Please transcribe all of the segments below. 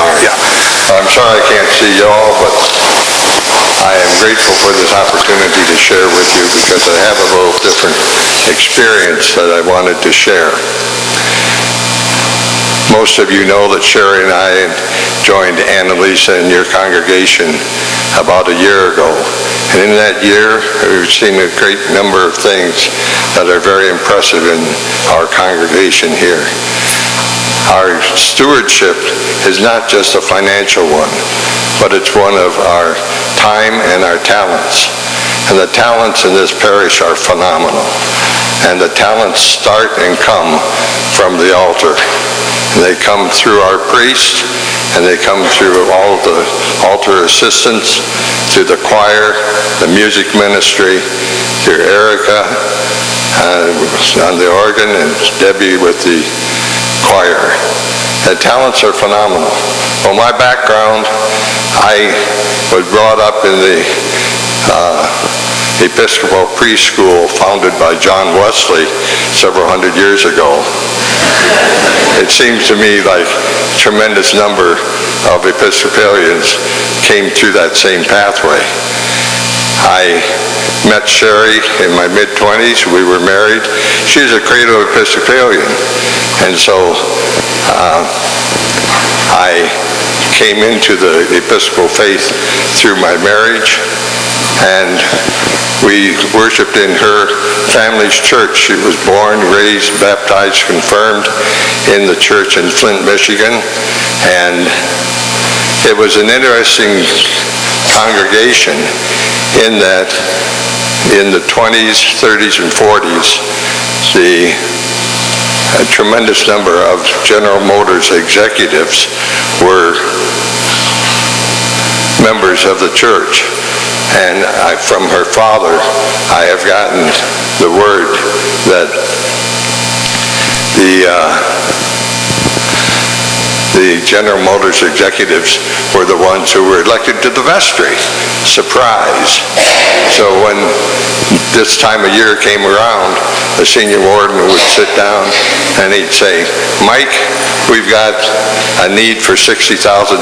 I'm sorry I can't see you all, but I am grateful for this opportunity to share with you because I have a little different experience that I wanted to share. Most of you know that Sherry and I joined Annalisa in your congregation about a year ago. And in that year, we've seen a great number of things that are very impressive in our congregation here. Our stewardship is not just a financial one, but it's one of our time and our talents. And the talents in this parish are phenomenal. And the talents start and come from the altar. They come through our priest, and they come through all of the altar assistants, through the choir, the music ministry, through Erica on the organ, and Debbie with the choir. The talents are phenomenal. Well, my background, I was brought up in the Episcopal preschool founded by John Wesley several hundred years ago. It seems to me like a tremendous number of Episcopalians came through that same pathway. I met Sherry in my mid-20s. We were married. She's a cradle Episcopalian. And so I came into the Episcopal faith through my marriage, and we worshiped in her family's church. She was born, raised, baptized, confirmed in the church in Flint, Michigan. And it was an interesting congregation in that in the 20s, 30s, and 40s, a tremendous number of General Motors executives were members of the church. And from her father, I have gotten the word that the General Motors executives were the ones who were elected to the vestry. Surprise. So when this time of year came around, the senior warden would sit down and he'd say, "Mike, we've got a need for $60,000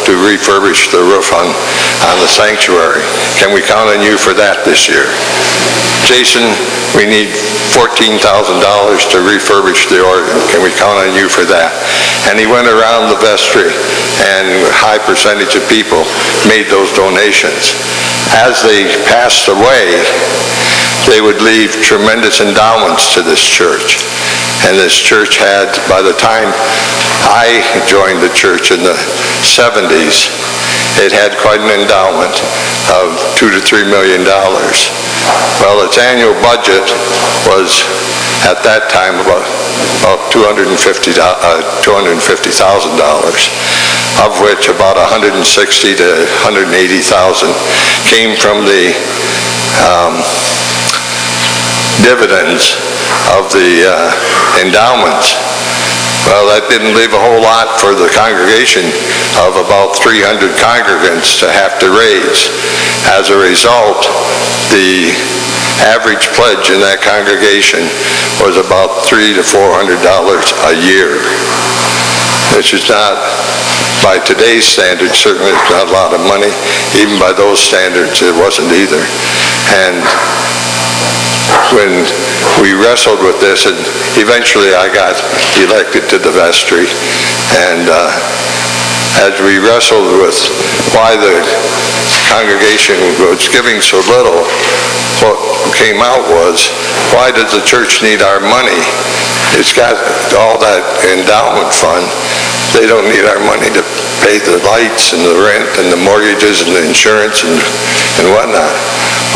to refurbish the roof on the sanctuary. Can we count on you for that this year? Jason, we need $14,000 to refurbish the organ. Can we count on you for that?" And he went around the vestry, and a high percentage of people made those donations. As they passed away, they would leave tremendous endowments to this church. And this church had, by the time I joined the church in the 70s, it had quite an endowment of $2 to $3 million. Well, its annual budget was, at that time, about $250,000, of which about $160,000 to $180,000 came from the dividends of the endowments. Well, that didn't leave a whole lot for the congregation of about 300 congregants to have to raise. As a result, the average pledge in that congregation was about $300 to $400 a year, which is not, by today's standards, certainly it's not a lot of money. Even by those standards, it wasn't either. And when we wrestled with this, and eventually I got elected to the vestry, and as we wrestled with why the congregation was giving so little, what came out was, why does the church need our money? It's got all that endowment fund. They don't need our money to pay the lights and the rent and the mortgages and the insurance and whatnot.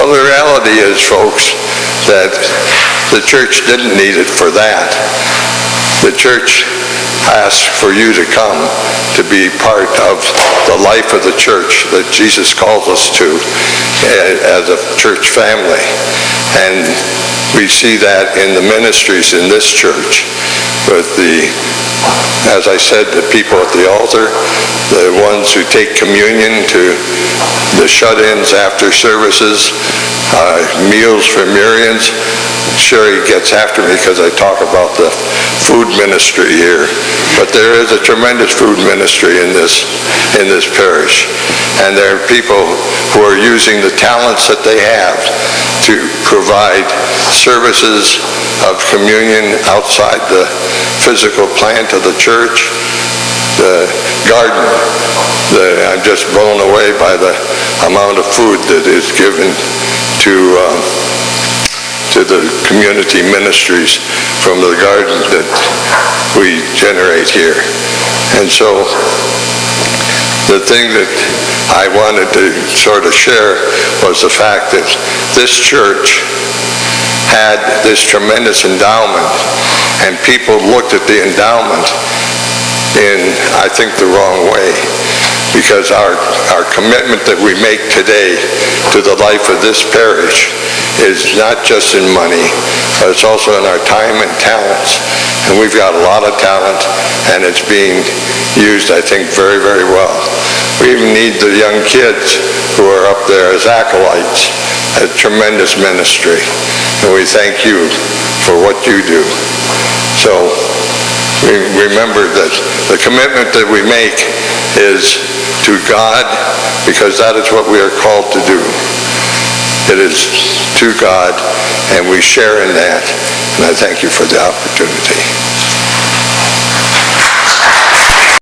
Well, the reality is, folks, that the church didn't need it for that. The church asked for you to come to be part of the life of the church that Jesus calls us to as a church family. And we see that in the ministries in this church. with as I said, the people at the altar, the ones who take communion to the shut-ins after services, meals for Miriams. Sherry gets after me because I talk about the food ministry here, but there is a tremendous food ministry in this parish, and there are people who are using the talents that they have to provide services of communion outside the physical plant of the church. The garden, I'm just blown away by the amount of food that is given to the community ministries from the garden that we generate here. And so the thing that I wanted to sort of share was the fact that this church had this tremendous endowment, and people looked at the endowment in, I think, the wrong way, because our commitment that we make today to the life of this parish is not just in money, but it's also in our time and talents. And we've got a lot of talent, and it's being used, I think, very, very well. We even need the young kids who are up there as acolytes, a tremendous ministry. And we thank you for what you do. So we remember that the commitment that we make is to God, because that is what we are called to do. It is to God, and we share in that, and I thank you for the opportunity.